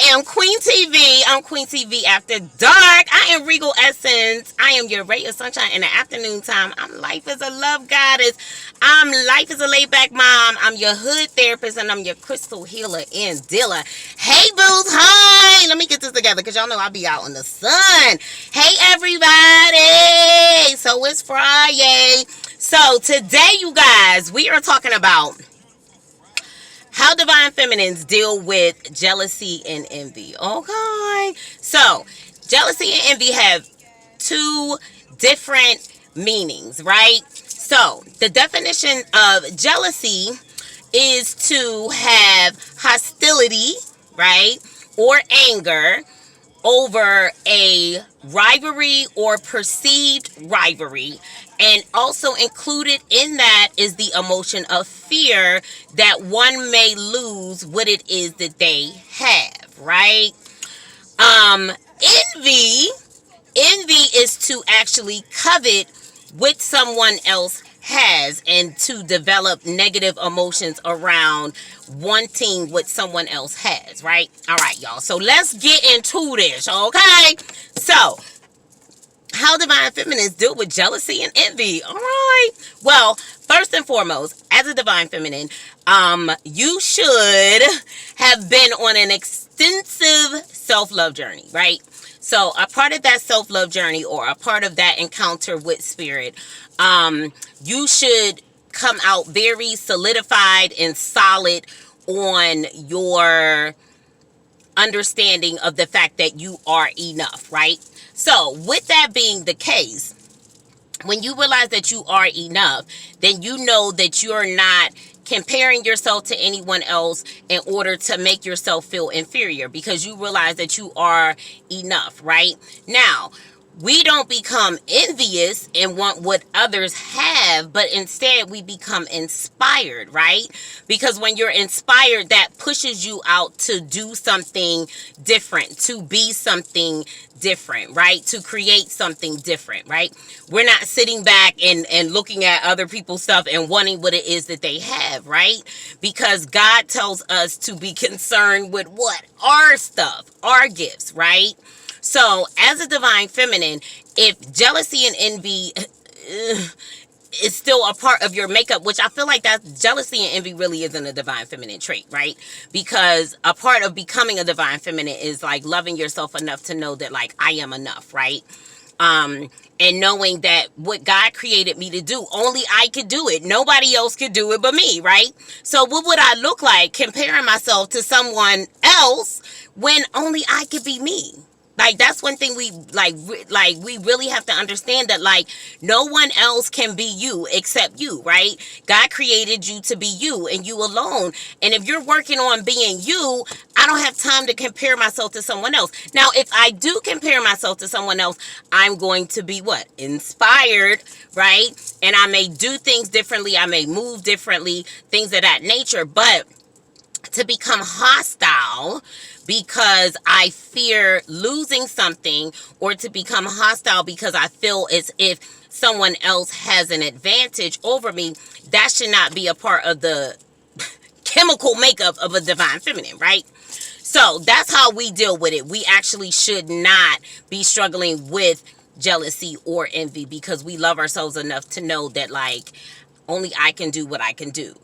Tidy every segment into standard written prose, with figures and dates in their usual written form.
am QueenTV. I'm QueenTV After Dark. I am Regal Essence. I am your ray of sunshine in the afternoon time. I'm Life is a Love Goddess. I'm Life is a Laidback Mom. I'm your hood therapist, and I'm your crystal healer and dealer. Hey, booze. Hi. Let me get this together because y'all know I'll be out in the sun. Hey, everybody. So it's Friday. So today, you guys, we are talking about how divine feminines deal with jealousy and envy. Okay. So, jealousy and envy have two different meanings, right? So, the definition of jealousy is to have hostility, right? Or anger over a rivalry or perceived rivalry. And also included in that is the emotion of fear that one may lose what it is that they have, right? Envy is to actually covet what someone else has and to develop negative emotions around wanting what someone else has, right? All right, y'all. So let's get into this, okay? So, how divine feminines deal with jealousy and envy. All right. Well, first and foremost, as a divine feminine, you should have been on an extensive self-love journey, right? So a part of that self-love journey or a part of that encounter with spirit, you should come out very solidified and solid on your understanding of the fact that you are enough, right? So with that being the case, when you realize that you are enough, then you know that you're not comparing yourself to anyone else in order to make yourself feel inferior, because you realize that you are enough, right? Now, we don't become envious and want what others have, but instead we become inspired, right? Because when you're inspired, that pushes you out to do something different, to be something different, right? To create something different, right? We're not sitting back and looking at other people's stuff and wanting what it is that they have, right? Because God tells us to be concerned with what? Our stuff, our gifts, right? So, as a divine feminine, if jealousy and envy is still a part of your makeup, which I feel like that jealousy and envy really isn't a divine feminine trait, right? Because a part of becoming a divine feminine is like loving yourself enough to know that like I am enough, right? And knowing that what God created me to do, only I could do it. Nobody else could do it but me, right? So what would I look like comparing myself to someone else when only I could be me? Like, that's one thing we, we really have to understand, that, like, no one else can be you except you, right? God created you to be you and you alone. And if you're working on being you, I don't have time to compare myself to someone else. Now, if I do compare myself to someone else, I'm going to be what? Inspired, right? And I may do things differently. I may move differently, things of that nature. But to become hostile because I fear losing something, or to become hostile because I feel as if someone else has an advantage over me, that should not be a part of the chemical makeup of a divine feminine, right? So that's how we deal with it. We actually should not be struggling with jealousy or envy, because we love ourselves enough to know that, like, only I can do what I can do.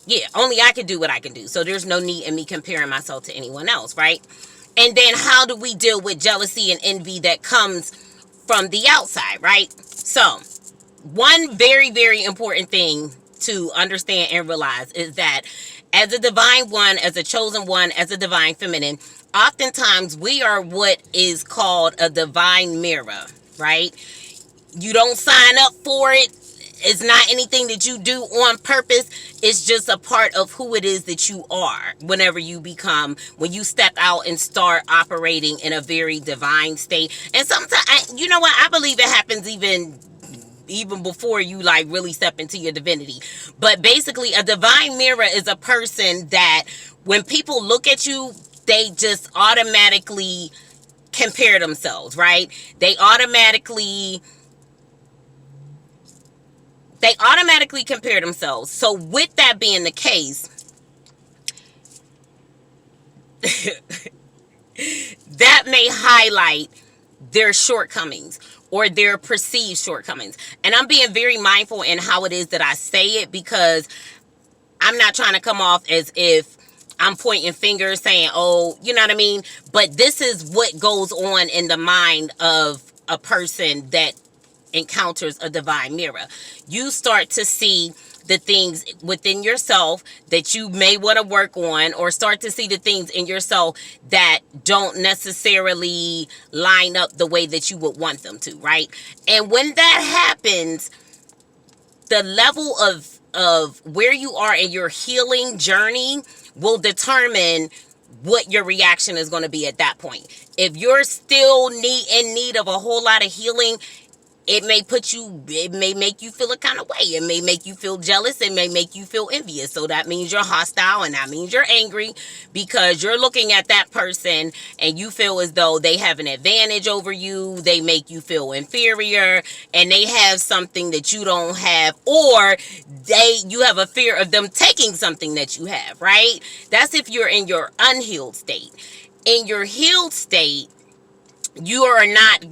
Yeah, only I can do what I can do. So there's no need in me comparing myself to anyone else, right? And then how do we deal with jealousy and envy that comes from the outside, right? So one very, very important thing to understand and realize is that as a divine one, as a chosen one, as a divine feminine, oftentimes we are what is called a divine mirror, right? You don't sign up for it. It's not anything that you do on purpose. It's just a part of who it is that you are whenever you become, when you step out and start operating in a very divine state. And sometimes, you know what? I believe it happens even before you like really step into your divinity. But basically, a divine mirror is a person that when people look at you, they just automatically compare themselves, right? They automatically compare themselves. So with that being the case, may highlight their shortcomings or their perceived shortcomings. And I'm being very mindful in how it is that I say it, because I'm not trying to come off as if I'm pointing fingers saying, oh, you know what I mean? But this is what goes on in the mind of a person that encounters a divine mirror. You start to see the things within yourself that you may want to work on, or start to see the things in yourself that don't necessarily line up the way that you would want them to, right? And when that happens, the level of where you are in your healing journey will determine what your reaction is going to be at that point. If you're still in need of a whole lot of healing, it may make you feel a kind of way. It may make you feel jealous. It may make you feel envious. So that means you're hostile, and that means you're angry, because you're looking at that person and you feel as though they have an advantage over you. They make you feel inferior, and they have something that you don't have, or you have a fear of them taking something that you have, right? That's if you're in your unhealed state. In your healed state, you are not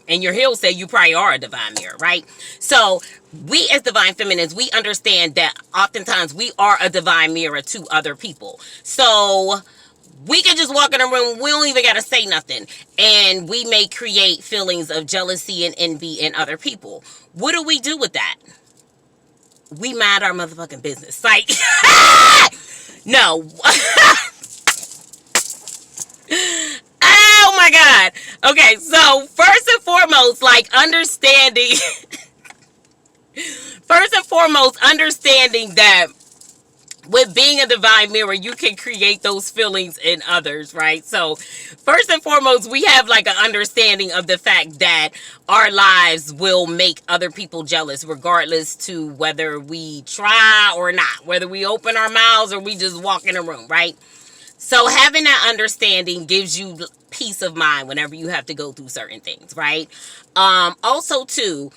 in your healed state, you probably are a divine mirror, right? So we as divine feminines, we understand that oftentimes we are a divine mirror to other people. So we can just walk in a room, we don't even got to say nothing, and we may create feelings of jealousy and envy in other people. What do we do with that? We mind our motherfucking business. Like, no. Oh my God. Okay, so first and foremost, like understanding that with being a divine mirror, you can create those feelings in others, right? So first and foremost, we have like an understanding of the fact that our lives will make other people jealous, regardless to whether we try or not, whether we open our mouths or we just walk in a room, right? So having that understanding gives you peace of mind whenever you have to go through certain things, right? Also, too,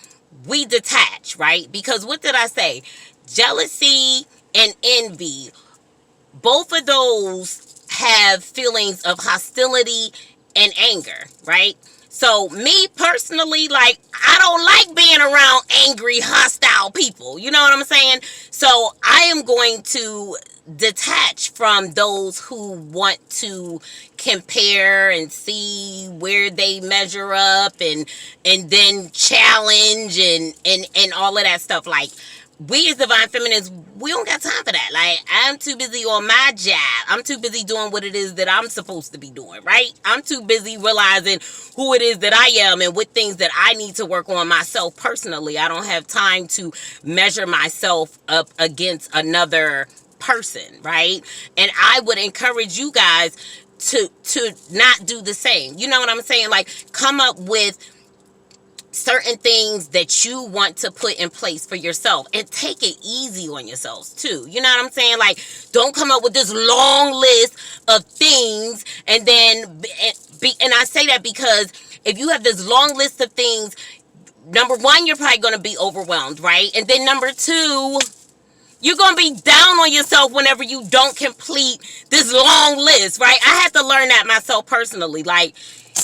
we detach, right? Because what did I say? Jealousy and envy, both of those have feelings of hostility and anger, right? So me personally, like, I don't like being around angry, hostile people. You know what I'm saying? So I am going to detach from those who want to compare and see where they measure up, and then challenge and all of that stuff. Like, we as divine feminines, we don't got time for that. Like, I'm too busy on my job. I'm too busy doing what it is that I'm supposed to be doing, right? I'm too busy realizing who it is that I am and what things that I need to work on myself personally. I don't have time to measure myself up against another person, right? And I would encourage you guys to not do the same. You know what I'm saying? Like, come up with certain things that you want to put in place for yourself, and take it easy on yourselves too. You know what I'm saying? Like, don't come up with this long list of things and then and I say that because if you have this long list of things, number one, you're probably going to be overwhelmed, right? And then number two, you're going to be down on yourself whenever you don't complete this long list, right? I had to learn that myself personally. Like,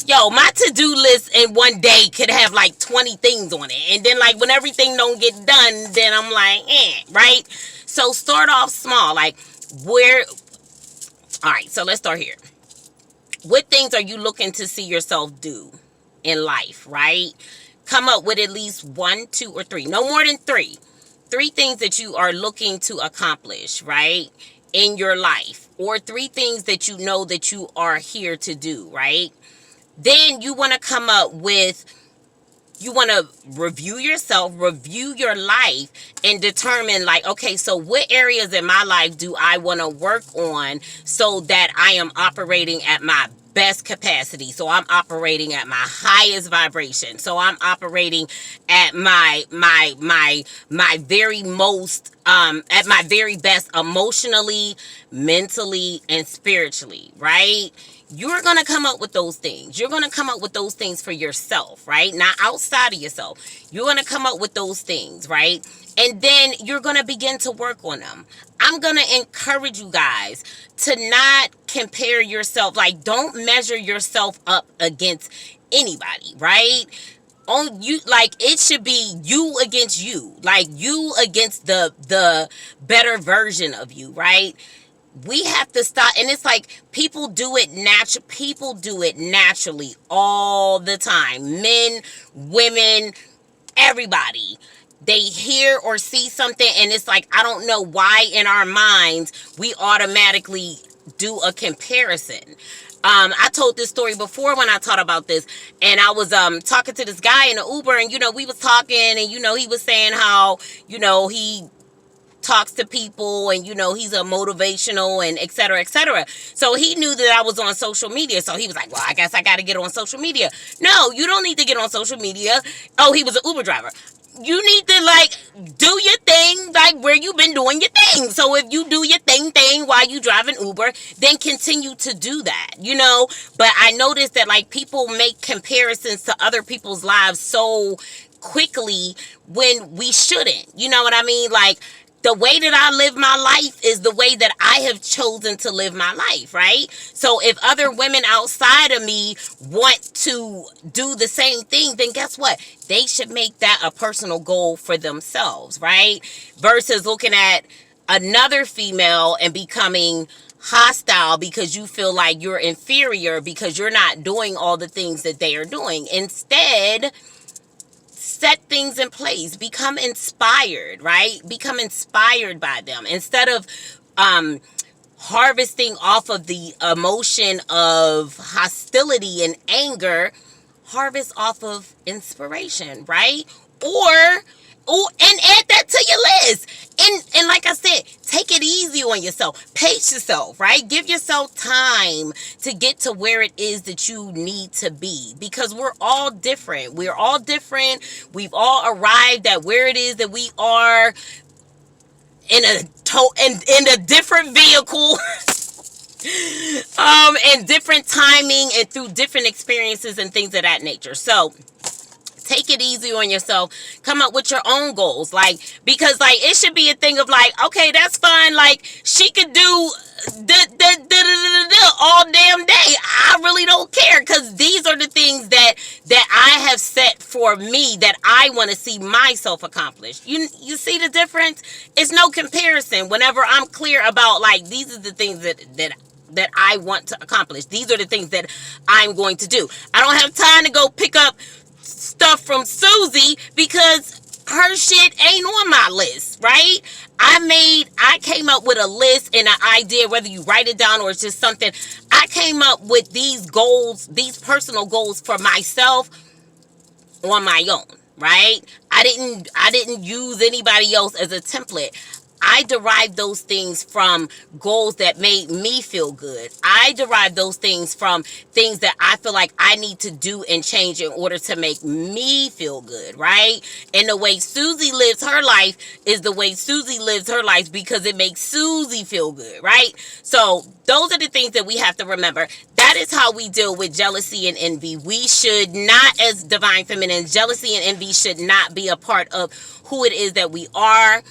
yo, my to-do list in one day could have like 20 things on it. And then like when everything don't get done, then I'm like, right? So start off small. Like, all right, so let's start here. What things are you looking to see yourself do in life, right? Come up with at least 1, 2, or 3. No more than 3. 3 things that you are looking to accomplish, right, in your life. Or 3 things that you know that you are here to do, right? Then you want to come up with, you want to review yourself, review your life, and determine like, okay, so what areas in my life do I want to work on so that I am operating at my best capacity? So I'm operating at my highest vibration. So I'm operating at my very most, at my very best emotionally, mentally, and spiritually, right? You're going to come up with those things. You're going to come up with those things for yourself, right? Not outside of yourself. You're going to come up with those things, right? And then you're going to begin to work on them. I'm going to encourage you guys to not compare yourself, like don't measure yourself up against anybody, right? On you, like it should be you against you, like you against the better version of you, right? We have to stop. And it's like people do it naturally all the time. Men, women, everybody. They hear or see something and it's like, I don't know why in our minds we automatically do a comparison. I told this story before when I taught about this, and I was talking to this guy in the Uber, and we was talking, and he was saying how he talks to people, and he's a motivational and et cetera, et cetera. So he knew that I was on social media, so he was like, well, I guess I got to get on social media. No, you don't need to get on social media. Oh, he was an Uber driver. You need to do your thing where you been doing your thing. So if you do your thing while you driving Uber, then continue to do that, But I noticed that people make comparisons to other people's lives so quickly when we shouldn't. You know what I mean? The way that I live my life is the way that I have chosen to live my life, right? So if other women outside of me want to do the same thing, then guess what? They should make that a personal goal for themselves, right? Versus looking at another female and becoming hostile because you feel like you're inferior because you're not doing all the things that they are doing. Instead, set things in place. Become inspired, right? Become inspired by them. Instead of harvesting off of the emotion of hostility and anger, harvest off of inspiration, right? And add that to your list. And like I said, take it easy on yourself. Pace yourself, right? Give yourself time to get to where it is that you need to be. Because we're all different. We're all different. We've all arrived at where it is that we are in a different vehicle. And different timing and through different experiences and things of that nature. So take it easy on yourself. Come up with your own goals. Because it should be a thing of okay, that's fine. She could do all damn day. I really don't care, because these are the things that I have set for me that I want to see myself accomplish. You see the difference? It's no comparison. Whenever I'm clear about these are the things that I want to accomplish. These are the things that I'm going to do. I don't have time to go pick up stuff from Susie because her shit ain't on my list, right? I came up with a list and an idea, whether you write it down or it's just something. I came up with these goals, these personal goals for myself on my own, right? I didn't use anybody else as a template. I derived those things from goals that made me feel good. I derived those things from things that I feel like I need to do and change in order to make me feel good, right? And the way Susie lives her life is the way Susie lives her life because it makes Susie feel good, right? So those are the things that we have to remember. That is how we deal with jealousy and envy. We should not, as divine feminine, jealousy and envy should not be a part of who it is that we are.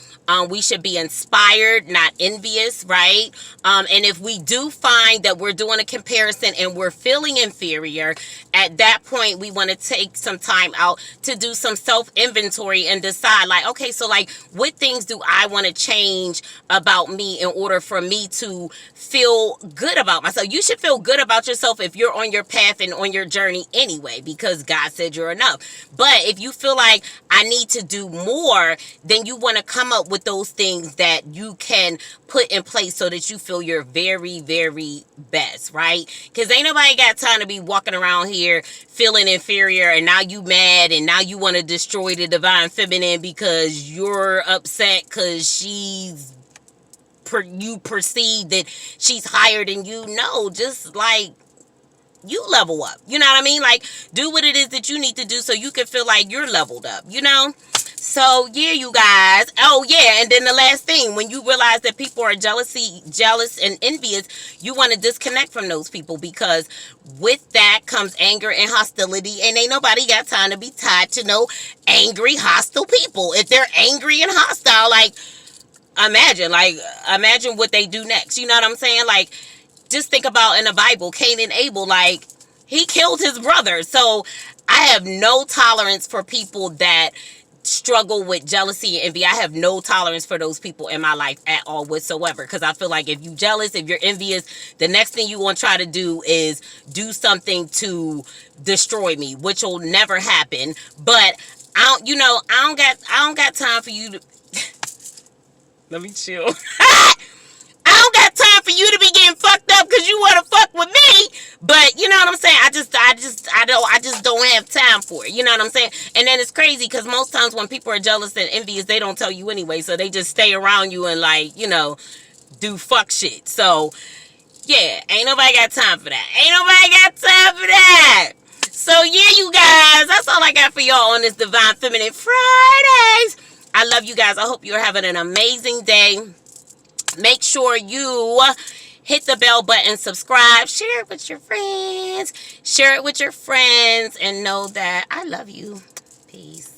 We should be inspired, not envious, right? And if we do find that we're doing a comparison and we're feeling inferior, at that point, we want to take some time out to do some self-inventory and decide, okay, so what things do I want to change about me in order for me to feel good about myself? You should feel good about yourself if you're on your path and on your journey anyway, because God said you're enough. But if you feel like I need to do more, then you want to come up with those things that you can put in place so that you feel your very, very best, right? Because ain't nobody got time to be walking around here feeling inferior and now you mad and now you want to destroy the divine feminine because you're upset because you perceive that she's higher than you. No, just you level up. You know what I mean? Do what it is that you need to do so you can feel like you're leveled up, So, yeah, you guys. Oh, yeah. And then the last thing, when you realize that people are jealous and envious, you want to disconnect from those people, because with that comes anger and hostility. And ain't nobody got time to be tied to no angry, hostile people. If they're angry and hostile, imagine what they do next. You know what I'm saying? just think about in the Bible, Cain and Abel, like, he killed his brother. So I have no tolerance for people that struggle with jealousy and envy. I have no tolerance for those people in my life at all whatsoever, because I feel like if you're jealous, if you're envious, the next thing you want to try to do is do something to destroy me, which will never happen. But I don't got time for you to let me chill. I don't got time for you to be getting fucked up because you want to fuck with me. But you know what I'm saying? I just don't have time for it. You know what I'm saying? And then it's crazy because most times when people are jealous and envious, they don't tell you anyway. So they just stay around you and, like, you know, do fuck shit. So yeah, ain't nobody got time for that. Ain't nobody got time for that. So yeah, you guys, that's all I got for y'all on this Divine Feminine Fridays. I love you guys. I hope you're having an amazing day. Make sure you hit the bell button, subscribe, share it with your friends. Share it with your friends and know that I love you. Peace.